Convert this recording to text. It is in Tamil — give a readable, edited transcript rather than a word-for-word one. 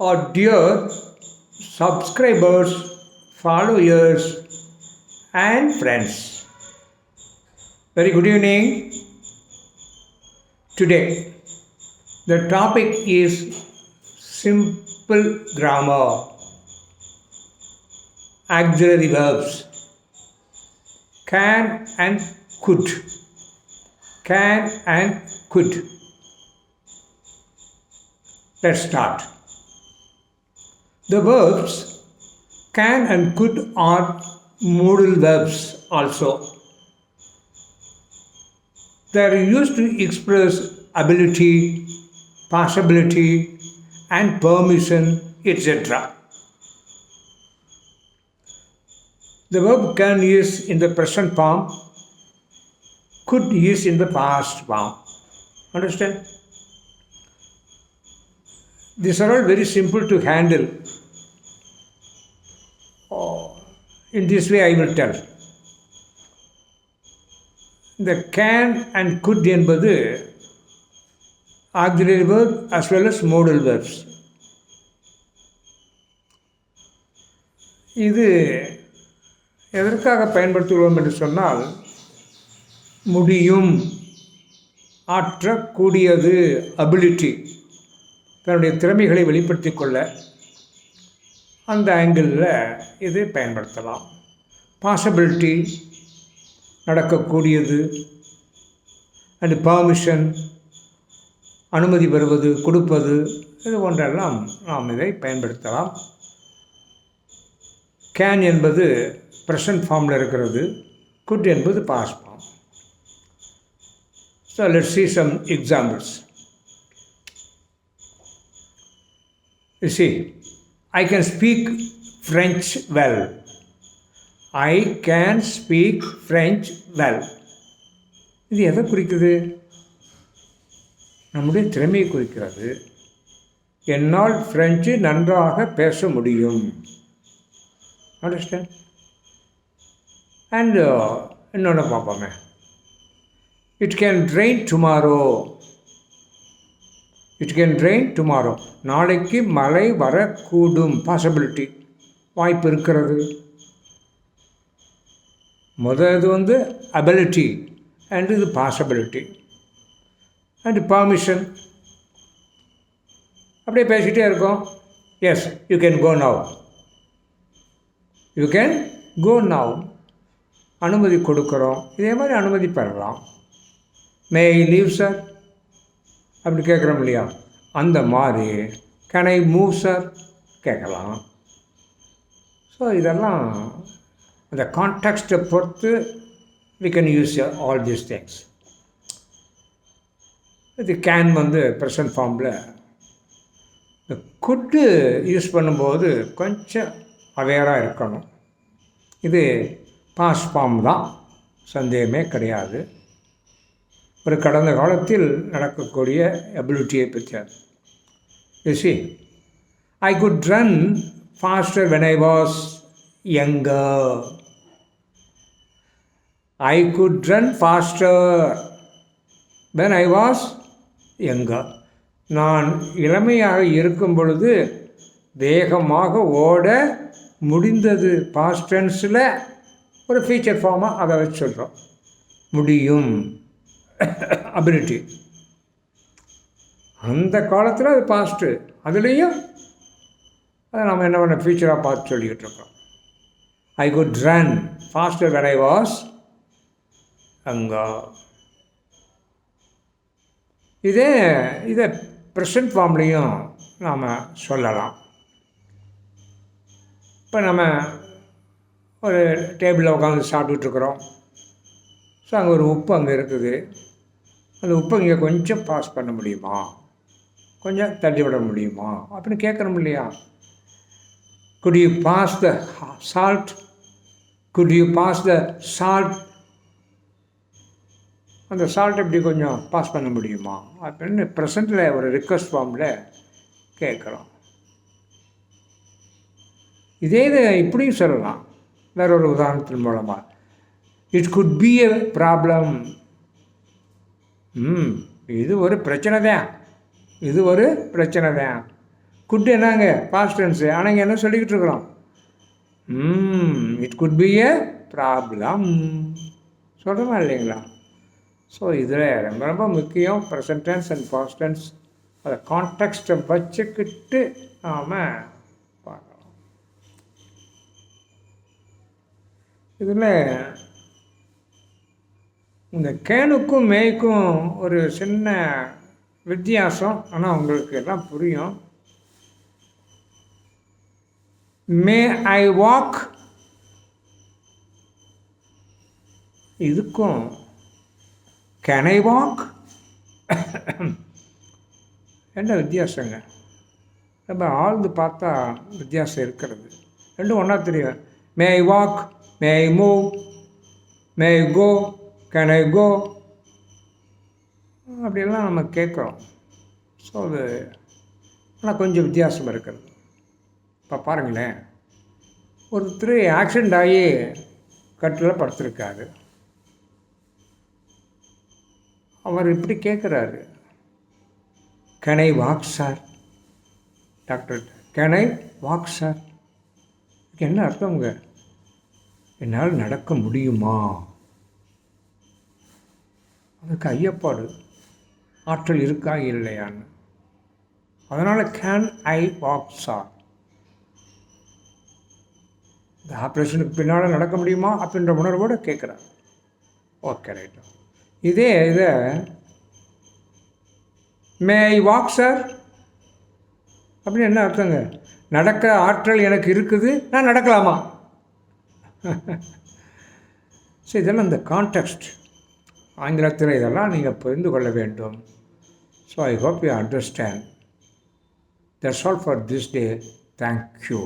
Our dear subscribers, followers, and friends, very good evening. Today, the topic is simple grammar, auxiliary verbs, can and could. Can and could. Let's start. The verbs can and could are modal verbs also. They are used to express ability, possibility, and permission, etc. The verb can is in the present form, could is in the past form. Understand? These are all very simple to handle. In this way I will tell. The can and could என்பது auxiliary verb as well as modal verbs. இது எதற்காக பயன்படுத்துகிறோம் என்று சொன்னால், முடியும், ஆற்றக்கூடியது, அபிலிட்டி, தன்னுடைய திறமைகளை வெளிப்படுத்தி கொள்ள அந்த ஆங்கிளில் இது பயன்படுத்தலாம். பாசிபிலிட்டி, நடக்கக்கூடியது, அண்ட் பர்மிஷன், அனுமதி பெறுவது, கொடுப்பது, இது போன்றெல்லாம் நாம் இதை பயன்படுத்தலாம். கேன் என்பது ப்ரெசன்ட் ஃபார்மில் இருக்கிறது, குட் என்பது past form. So let's see some examples. You see, I can speak French well. I can speak French well. இது எதை குறிக்குது? நம்முடைய திறமையை குறிக்கிறது. என்னால் பிரெஞ்சு நன்றாக பேச முடியும். அண்டர்ஸ்டாண்ட்? அண்ட் இன்னொன்று பார்ப்போமே. It can rain tomorrow. It can rain tomorrow. நாளைக்கு மழை வரக்கூடும். பாசிபிலிட்டி, வாய்ப்பு இருக்கிறது. இது அபிலிட்டி, அண்ட் இது பாசிபிலிட்டி, அண்ட் பர்மிஷன். அப்படியே பேசிகிட்டே இருக்கோம். Yes, you can go now. You can go now. அனுமதி கொடுக்குறோம். இதே மாதிரி அனுமதி பெறலாம். மே ஐ லீவ் சார் அப்படி கேட்குறோம் இல்லையா? அந்த மாதிரி கேன் ஐ மூவ் சார் கேட்கலாம். ஸோ இதெல்லாம் அந்த கான்டெக்ஸ்ட்டை பொறுத்து we can use all these things. இது கேன் ப்ரெசன்ட் ஃபார்மில். இந்த குட்டு யூஸ் பண்ணும்போது கொஞ்சம் அவேராக இருக்கணும். இது பாஸ்ட் ஃபார்ம் தான், சந்தேகமே கிடையாது. ஒரு கடந்த காலத்தில் நடக்கக்கூடிய எபிலிட்டியை பற்றி. You see, I could run faster when I was younger. I could run faster when I was younger. நான் இளமையாக இருக்கும் பொழுது வேகமாக ஓட முடிந்தது. பாஸ்ட் டென்ஸில் ஒரு ஃபீச்சர் ஃபார்மாக அதை வச்சு சொல்கிறோம். முடியும், அபிலிட்டி. அந்த காலத்தில் அது பாஸ்ட்டு. அதுலேயும் அதை நம்ம என்ன பண்ண ஃபியூச்சராக பார்த்து சொல்லிக்கிட்டு இருக்கோம். I could run faster when I was younger. இதை ப்ரெசன்ட் ஃபார்ம்லேயும் நாம் சொல்லலாம். இப்போ நம்ம ஒரு டேபிளில் உட்காந்து சாப்பிட்டுட்ருக்குறோம். ஸோ அங்கே ஒரு உப்பு அங்கே இருக்குது. அந்த உப்பை இங்கே கொஞ்சம் பாஸ் பண்ண முடியுமா, கொஞ்சம் தள்ளி விட முடியுமா அப்படின்னு கேட்குறோம் இல்லையா? could you pass the salt? could you pass the salt? அந்த சால்ட் எப்படி கொஞ்சம் பாஸ் பண்ண முடியுமா அப்படின்னு ப்ரெசண்ட்டில் ஒரு ரிக்வெஸ்ட் ஃபார்மில் கேட்குறோம். இதே இது இப்படியும் சொல்லலாம். வேற ஒரு உதாரணத்தின் மூலமாக, it could B a problem. இது ஒரு பிரச்சனை தான். குட் என்னங்க பாஸ்ட் டென்ஸு. ஆனால் இங்கே என்ன சொல்லிக்கிட்டு இருக்கிறோம்? It could be a problem சொல்கிறோமா இல்லைங்களா? ஸோ இதில் ரொம்ப ரொம்ப முக்கியம் present tense and past tense. அதை கான்டெக்ஸ்ட்டை வச்சுக்கிட்டு நாம் பார்க்கலாம். இதில் இந்த கேனுக்கும் மேய்க்கும் ஒரு சின்ன வித்தியாசம், ஆனால் உங்களுக்கு எல்லாம் புரியும். மே ஐ வாக் இதுக்கும் கேன் ஐ வாக் என்ன வித்தியாசங்க? நம்ம ஆழ்ந்து பார்த்தா வித்தியாசம் இருக்கிறது. ரெண்டும் ஒன்றா தெரியும். May I walk, may I move, may I go, can I go அப்படியெல்லாம் நம்ம கேட்குறோம். ஸோ அது ஆனால் கொஞ்சம் வித்தியாசம் இருக்கிறது. இப்போ பாருங்களேன், ஒருத்தர் ஆக்சிடெண்ட் ஆகி கட்டில் படுத்திருக்காரு. அவர் இப்படி கேட்குறாரு, can I walk sir? Doctor, can I walk sir? என்ன அர்த்தங்க? என்னால் நடக்க முடியுமா? அதுக்கு ஐயப்பாடு, ஆற்றல் இருக்கா இல்லையான்னு. அதனால் கேன் ஐ வாக் சார்? இந்த ஆப்ரேஷனுக்கு பின்னால் நடக்க முடியுமா அப்படின்ற உணர்வோடு கேட்குறார். Okay right. இதை மே ஐ வாக் சார் அப்படின்னு என்ன அர்த்தங்க? நடக்க ஆற்றல் எனக்கு இருக்குது, நான் நடக்கலாமா? ஸோ இதெல்லாம் இந்த கான்டெக்ஸ்ட் ஆங்கிலத்தில் இதெல்லாம் நீங்கள் புரிந்து கொள்ள வேண்டும். So I hope you understand. That's all for this day. Thank you.